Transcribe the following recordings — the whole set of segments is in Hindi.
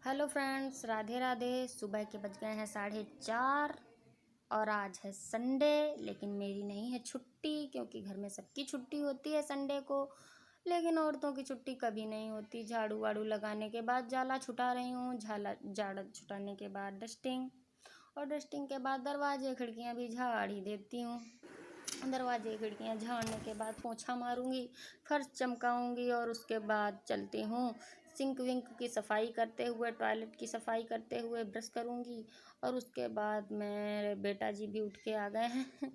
Hello friends, Radhe Radhe. सुबह के बज गए हैं 4:30 और आज है संडे, लेकिन मेरी नहीं है छुट्टी क्योंकि घर में सबकी छुट्टी होती है संडे को। लेकिन औरतों की छुट्टी कभी नहीं होती। झाड़ू वाड़ू लगाने के बाद जाला छुटा रही हूँ, झाड़ा छुटाने के बाद डस्टिंग, और डस्टिंग के बाद दरवाजे खिड़कियाँ भी झाड़ ही देती हूँ। दरवाजे खिड़कियाँ झाड़ने के बाद पोछा मारूंगी, फर्श चमकाऊंगी और उसके बाद चलती हूँ सिंक विंक की सफाई करते हुए, टॉयलेट की सफाई करते हुए ब्रश करूंगी। और उसके बाद मेरे बेटा जी भी उठ के आ गए हैं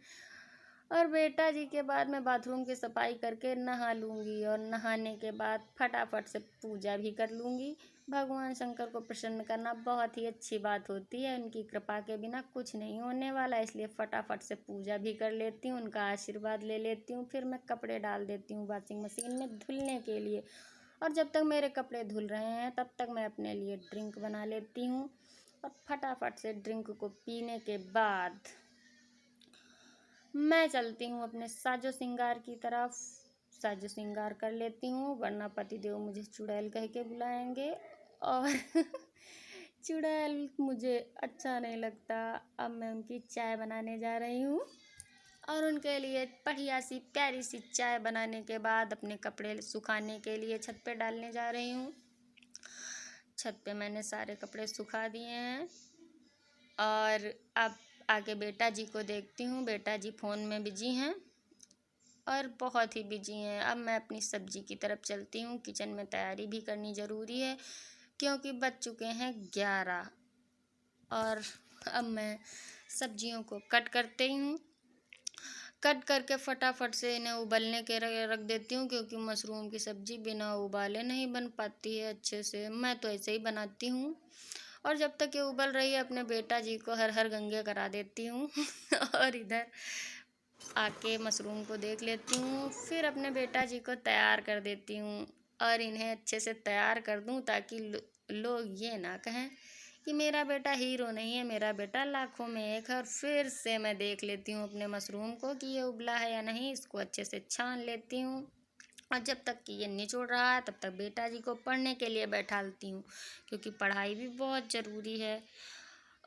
और बेटा जी के बाद मैं बाथरूम की सफाई करके नहा लूँगी और नहाने के बाद फटाफट से पूजा भी कर लूँगी। भगवान शंकर को प्रसन्न करना बहुत ही अच्छी बात होती है। उनकी कृपा के बिना कुछ नहीं होने वाला, इसलिए फटाफट से पूजा भी कर लेती हूँ, उनका आशीर्वाद ले लेती हूँ। फिर मैं कपड़े डाल देती हूँ वॉशिंग मशीन में धुलने के लिए। और जब तक मेरे कपड़े धुल रहे हैं तब तक मैं अपने लिए ड्रिंक बना लेती हूँ। और फटाफट से ड्रिंक को पीने के बाद मैं चलती हूँ अपने साजो श्रृंगार की तरफ। साजो श्रृंगार कर लेती हूँ, वरना पतिदेव मुझे चुड़ैल कह के बुलाएंगे और चुड़ैल मुझे अच्छा नहीं लगता। अब मैं उनकी चाय बनाने जा रही हूँ और उनके लिए बढ़िया सी प्यारी सी चाय बनाने के बाद अपने कपड़े सुखाने के लिए छत पे डालने जा रही हूँ। छत पे मैंने सारे कपड़े सुखा दिए हैं और अब आगे बेटा जी को देखती हूँ। बेटा जी फ़ोन में बिजी हैं और बहुत ही बिजी हैं। अब मैं अपनी सब्जी की तरफ चलती हूँ। किचन में तैयारी भी करनी ज़रूरी है क्योंकि बज चुके हैं 11 और अब मैं सब्जियों को कट करती हूँ। कट करके फटाफट से इन्हें उबलने के रख देती हूँ क्योंकि मशरूम की सब्ज़ी बिना उबाले नहीं बन पाती है अच्छे से। मैं तो ऐसे ही बनाती हूँ। और जब तक ये उबल रही है अपने बेटा जी को हर हर गंगे करा देती हूँ और इधर आके मशरूम को देख लेती हूँ। फिर अपने बेटा जी को तैयार कर देती हूँ और इन्हें अच्छे से तैयार कर दूँ ताकि लोग ये ना कहें कि मेरा बेटा हीरो नहीं है, मेरा बेटा लाखों में एक है। और फिर से मैं देख लेती हूँ अपने मशरूम को कि ये उबला है या नहीं। इसको अच्छे से छान लेती हूँ और जब तक कि ये निचोड़ रहा है तब तक बेटा जी को पढ़ने के लिए बैठालती हूँ क्योंकि पढ़ाई भी बहुत ज़रूरी है।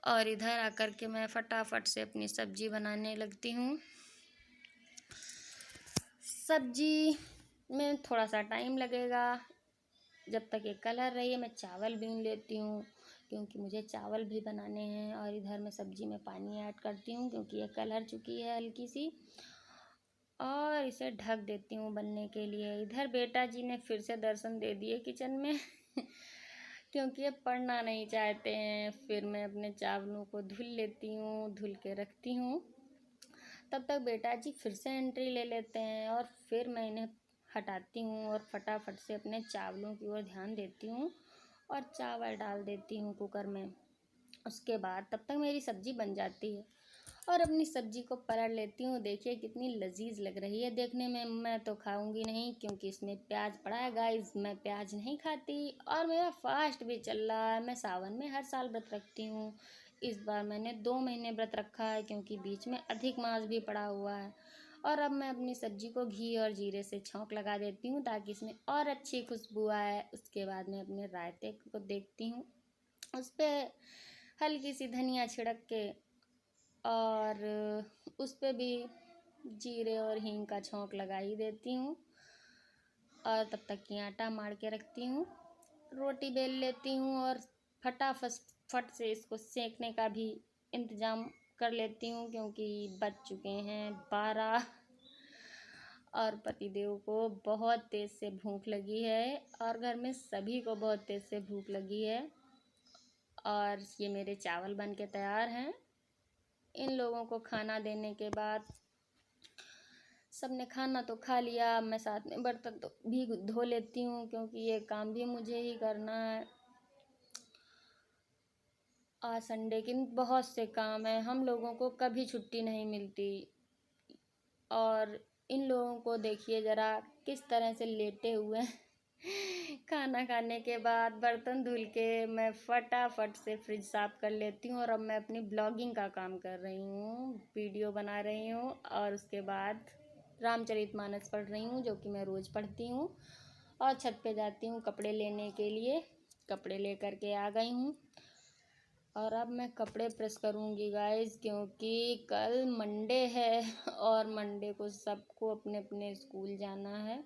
और इधर आकर के मैं फटाफट से अपनी सब्जी बनाने लगती हूँ। सब्जी में थोड़ा सा टाइम लगेगा। जब तक ये कलर रही है मैं चावल बीन लेती हूँ क्योंकि मुझे चावल भी बनाने हैं। और इधर मैं सब्जी में पानी ऐड करती हूँ क्योंकि ये कलर चुकी है हल्की सी, और इसे ढक देती हूँ बनने के लिए। इधर बेटा जी ने फिर से दर्शन दे दिए किचन में क्योंकि ये पढ़ना नहीं चाहते हैं। फिर मैं अपने चावलों को धुल लेती हूँ, धुल के रखती हूँ। तब तक बेटा जी फिर से एंट्री ले लेते हैं और फिर मैं इन्हें हटाती हूँ और फटाफट से अपने चावलों की ओर ध्यान देती हूँ और चावल डाल देती हूँ कुकर में। उसके बाद तब तक मेरी सब्ज़ी बन जाती है और अपनी सब्ज़ी को पलट लेती हूँ। देखिए कितनी लजीज लग रही है देखने में। मैं तो खाऊंगी नहीं क्योंकि इसमें प्याज पड़ा है गाइस, मैं प्याज नहीं खाती। और मेरा फास्ट भी चल रहा है। मैं सावन में हर साल व्रत रखती हूँ। इस बार मैंने 2 महीने व्रत रखा है क्योंकि बीच में अधिक मास भी पड़ा हुआ है। और अब मैं अपनी सब्ज़ी को घी और जीरे से छौंक लगा देती हूँ ताकि इसमें और अच्छी खुशबू आए। उसके बाद मैं अपने रायते को देखती हूँ, उस पर हल्की सी धनिया छिड़क के और उस पर भी जीरे और हींग का छौंक लगा ही देती हूँ। और तब तक की आटा मार के रखती हूँ, रोटी बेल लेती हूँ और फट से इसको सेकने का भी इंतज़ाम कर लेती हूँ क्योंकि बज चुके हैं 12 और पतिदेव को बहुत तेज़ से भूख लगी है और घर में सभी को बहुत तेज़ से भूख लगी है। और ये मेरे चावल बन के तैयार हैं। इन लोगों को खाना देने के बाद सबने खाना तो खा लिया, मैं साथ में बर्तन तो भी धो लेती हूँ क्योंकि ये काम भी मुझे ही करना है। आज संडे के बहुत से काम है, हम लोगों को कभी छुट्टी नहीं मिलती। और इन लोगों को देखिए ज़रा किस तरह से लेटे हुए हैं। खाना खाने के बाद बर्तन धुल के मैं फटाफट से फ्रिज साफ़ कर लेती हूँ और अब मैं अपनी ब्लॉगिंग का काम कर रही हूँ, वीडियो बना रही हूँ। और उसके बाद रामचरितमानस पढ़ रही हूँ जो कि मैं रोज़ पढ़ती हूँ। और छत पे जाती हूँ कपड़े लेने के लिए कपड़े लेकर के आ गई हूँ और अब मैं कपड़े प्रेस करूँगी गाइस, क्योंकि कल मंडे है और मंडे को सबको अपने अपने स्कूल जाना है।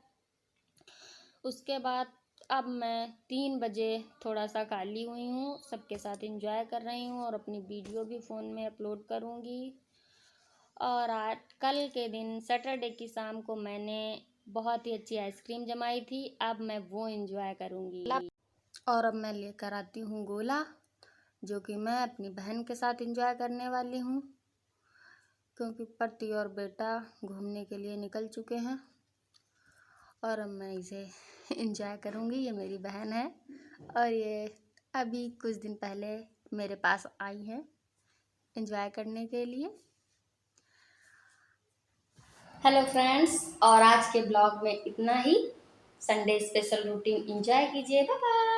उसके बाद अब मैं 3 बजे थोड़ा सा खाली हुई हूँ, सबके साथ एंजॉय कर रही हूँ और अपनी वीडियो भी फ़ोन में अपलोड करूँगी। और आज कल के दिन सैटरडे की शाम को मैंने बहुत ही अच्छी आइसक्रीम जमाई थी, अब मैं वो एंजॉय करूँगी। और अब मैं लेकर आती हूँ गोला, जो कि मैं अपनी बहन के साथ एंजॉय करने वाली हूँ, क्योंकि पति और बेटा घूमने के लिए निकल चुके हैं और अब मैं इसे एंजॉय करूँगी। ये मेरी बहन है और ये अभी कुछ दिन पहले मेरे पास आई है एंजॉय करने के लिए। हेलो फ्रेंड्स, और आज के ब्लॉग में इतना ही। संडे स्पेशल रूटीन एंजॉय कीजिए। Bye bye.